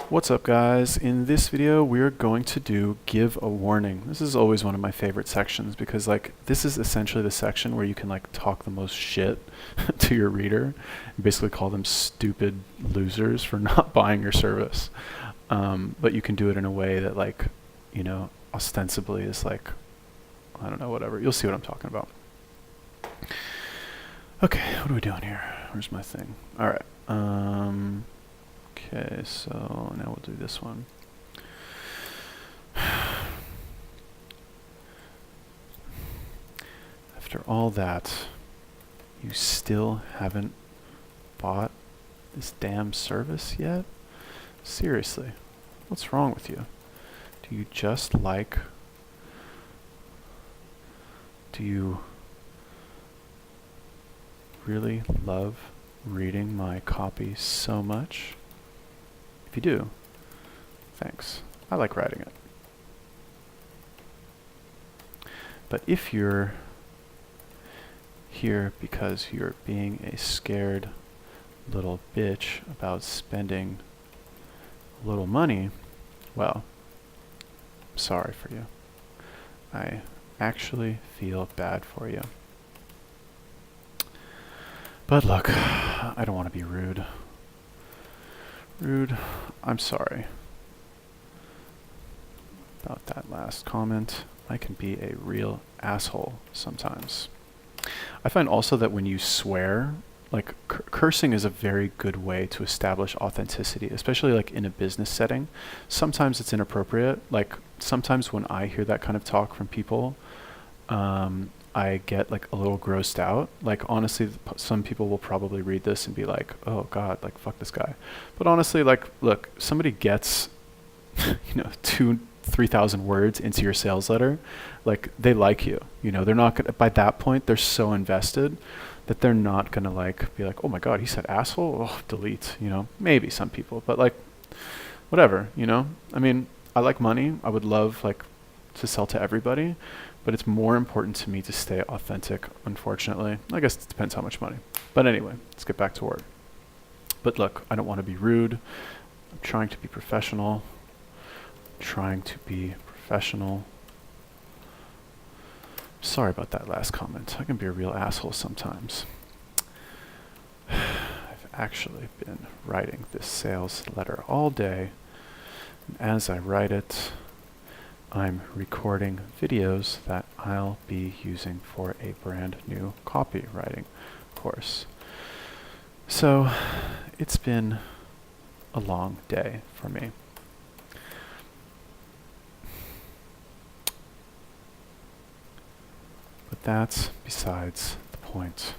What's up, guys? In this video we're going to do give a warning. This is always one of my favorite sections because this is essentially the section where you can talk the most shit to your reader and basically call them stupid losers for not buying your service. But you can do it in a way that ostensibly is I don't know, whatever. You'll see what I'm talking about. Okay, what are we doing here? Where's my thing? All right. Okay, so now we'll do this one. After all that, you still haven't bought this damn service yet? Seriously, what's wrong with you? Do you really love reading my copy so much? If you do, thanks. I like writing it. But if you're here because you're being a scared little bitch about spending a little money, well, I'm sorry for you. I actually feel bad for you. But look, I don't want to be rude. I'm sorry about that last comment. I can be a real asshole sometimes. I find also that when you swear, cursing is a very good way to establish authenticity, especially in a business setting. Sometimes it's inappropriate. Sometimes when I hear that kind of talk from people, I get a little grossed out. Honestly, some people will probably read this and be like, oh God, fuck this guy. But honestly, look, somebody gets, 2,000-3,000 words into your sales letter, they like you. They're not gonna, by that point, they're so invested that they're not gonna be like, oh my God, he said asshole, oh, delete, maybe some people, but whatever, I mean, I like money. I would love to sell to everybody, but it's more important to me to stay authentic, unfortunately. I guess it depends how much money. But anyway, let's get back to work. But look, I don't want to be rude. I'm trying to be professional. Sorry about that last comment. I can be a real asshole sometimes. I've actually been writing this sales letter all day, and as I write it, I'm recording videos that I'll be using for a brand new copywriting course. So it's been a long day for me. But that's besides the point.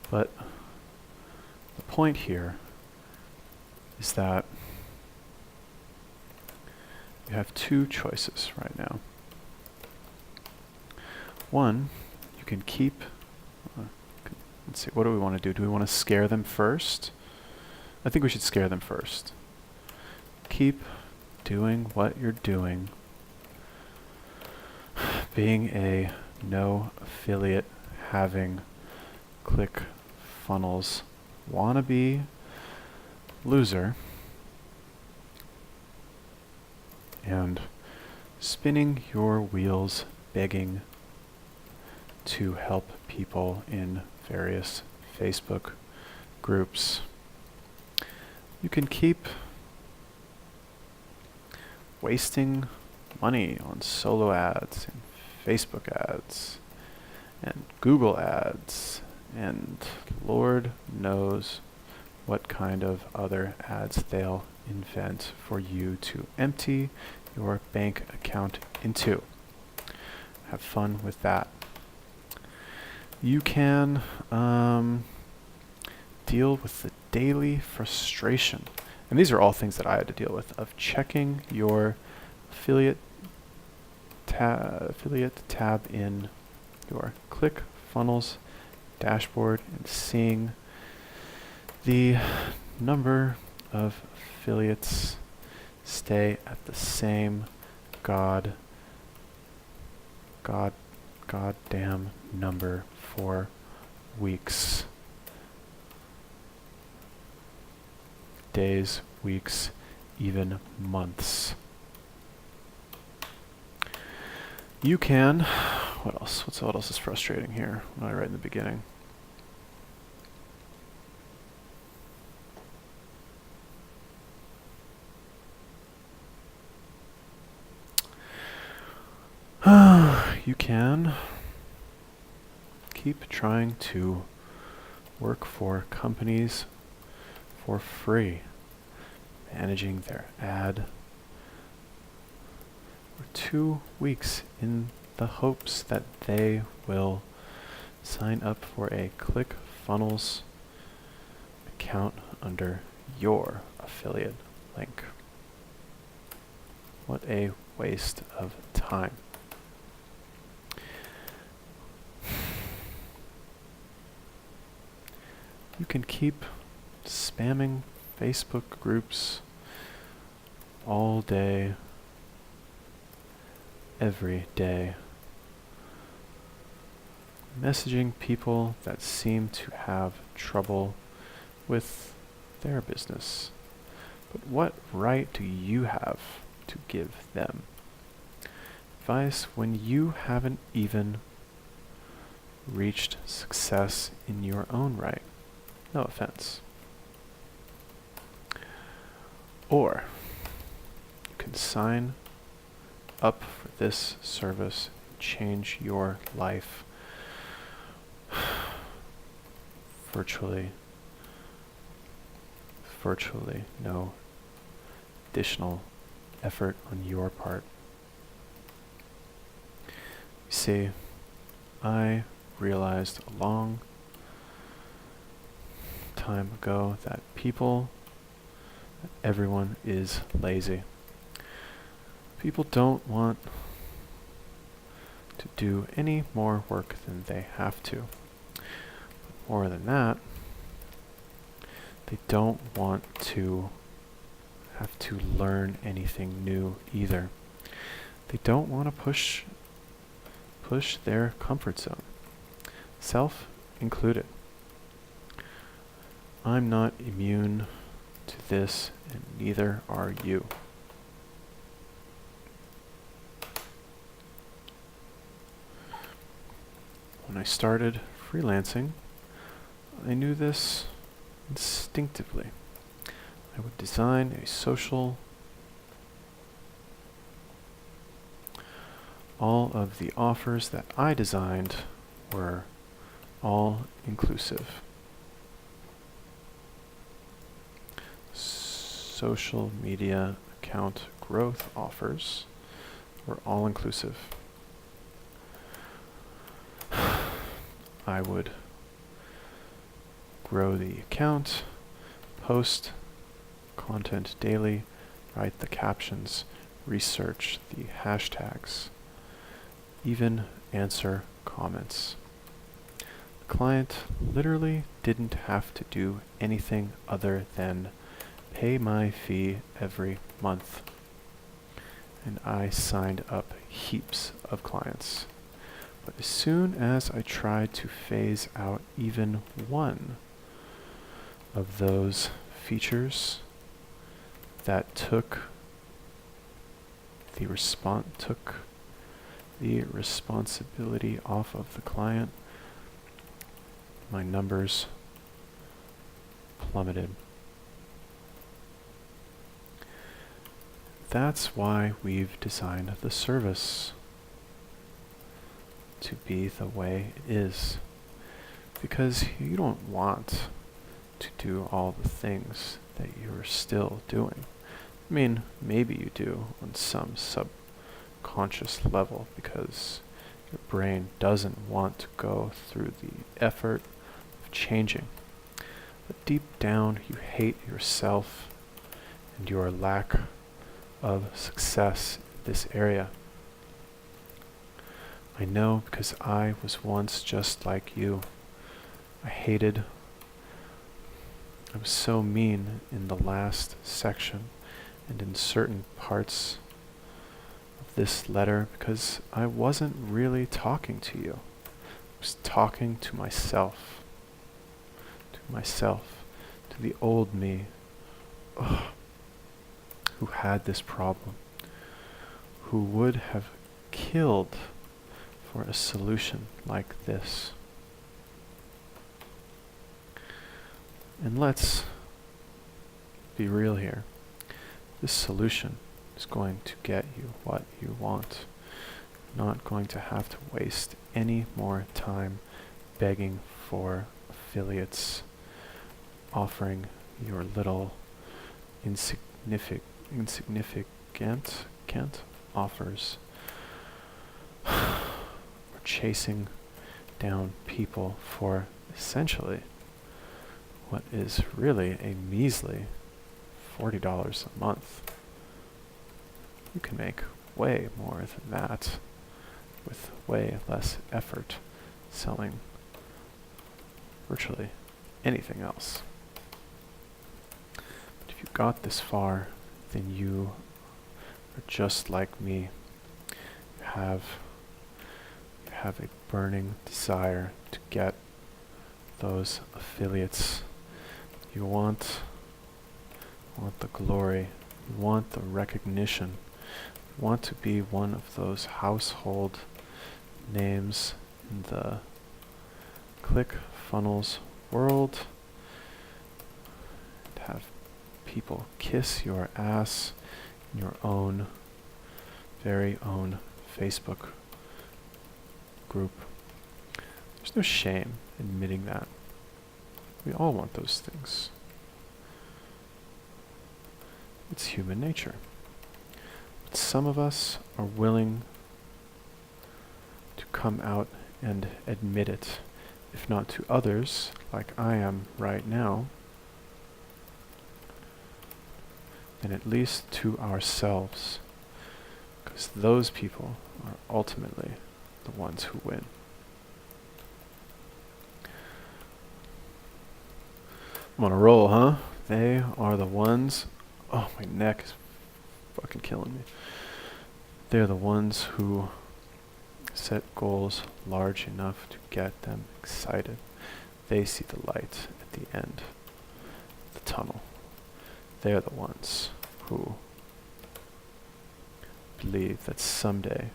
But the point here is that you have two choices right now. One, you can keep, let's see, what do we want to do? Do we want to scare them first? I think we should scare them first. Keep doing what you're doing. Being a no affiliate having ClickFunnels wannabe loser and spinning your wheels begging to help people in various Facebook groups. You can keep wasting money on solo ads and Facebook ads and Google ads and Lord knows what kind of other ads they'll invent for you to empty your bank account into. Have fun with that. You can deal with the daily frustration, and these are all things that I had to deal with, of checking your affiliate tab in your ClickFunnels dashboard and seeing the number of affiliates stay at the same goddamn number for weeks. days, weeks, even months. You can, what else? What else is frustrating here? What did I write in the beginning? You can keep trying to work for companies for free, managing their ad for 2 weeks in the hopes that they will sign up for a ClickFunnels account under your affiliate link. What a waste of time. You can keep spamming Facebook groups all day, every day, messaging people that seem to have trouble with their business. But what right do you have to give them advice when you haven't even reached success in your own right? No offense. Or you can sign up for this service and change your life virtually no additional effort on your part. You see, I realized a long time ago that everyone is lazy. People don't want to do any more work than they have to. More than that, they don't want to have to learn anything new either. They don't want to push their comfort zone, self included. I'm not immune to this, and neither are you. When I started freelancing, I knew this instinctively. I would design a social. All of the offers that I designed were all inclusive. Social media account growth offers were all inclusive. I would grow the account, post content daily, write the captions, research the hashtags, even answer comments. The client literally didn't have to do anything other than pay my fee every month. And I signed up heaps of clients. But as soon as I tried to phase out even one of those features that took the responsibility off of the client, my numbers plummeted. That's why we've designed the service to be the way it is. Because you don't want to do all the things that you're still doing. I mean, maybe you do on some subconscious level because your brain doesn't want to go through the effort of changing. But deep down, you hate yourself and your lack of success in this area. I know because I was once just like you. I was so mean in the last section and in certain parts of this letter because I wasn't really talking to you. I was talking to myself, to the old me who had this problem, who would have killed for a solution like this. And let's be real here. This solution is going to get you what you want. You're not going to have to waste any more time begging for affiliates, offering your little insignificant offers, or chasing down people for essentially what is really a measly $40 a month. You can make way more than that with way less effort selling virtually anything else. But if you got this far, then you are just like me. You have a burning desire to get those affiliates. You want the glory. You want the recognition. You want to be one of those household names in the ClickFunnels world. And have people kiss your ass in your own, very own Facebook group. There's no shame in admitting that. We all want those things. It's human nature. But some of us are willing to come out and admit it, if not to others, like I am right now, then at least to ourselves, because those people are ultimately the ones who win. I'm on a roll, huh? They are the ones. Oh, my neck is fucking killing me. They're the ones who set goals large enough to get them excited. They see the light at the end of the tunnel. They're the ones who believe that someday,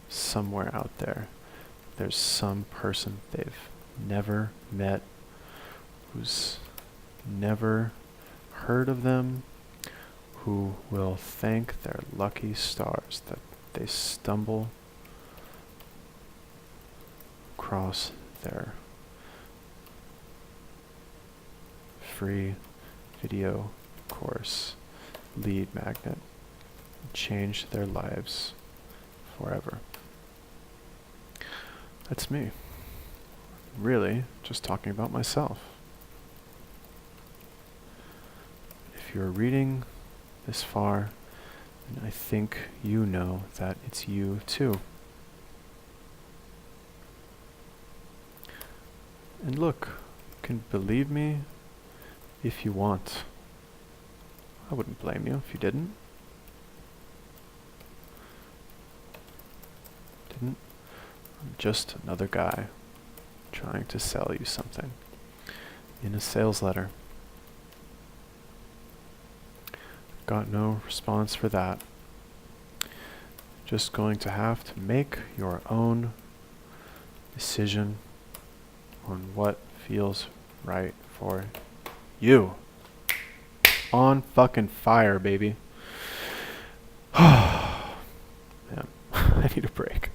somewhere out there, there's some person they've never met, who's never heard of them, who will thank their lucky stars that they stumble across their free video course lead magnet and change their lives forever. That's me. Really, just talking about myself. If you're reading this far, then I think you know that it's you too. And look, you can believe me if you want. I wouldn't blame you if you didn't. I'm just another guy trying to sell you something in a sales letter. Got no response for that. Just going to have to make your own decision on what feels right for you. On fucking fire, baby. Man, I need a break.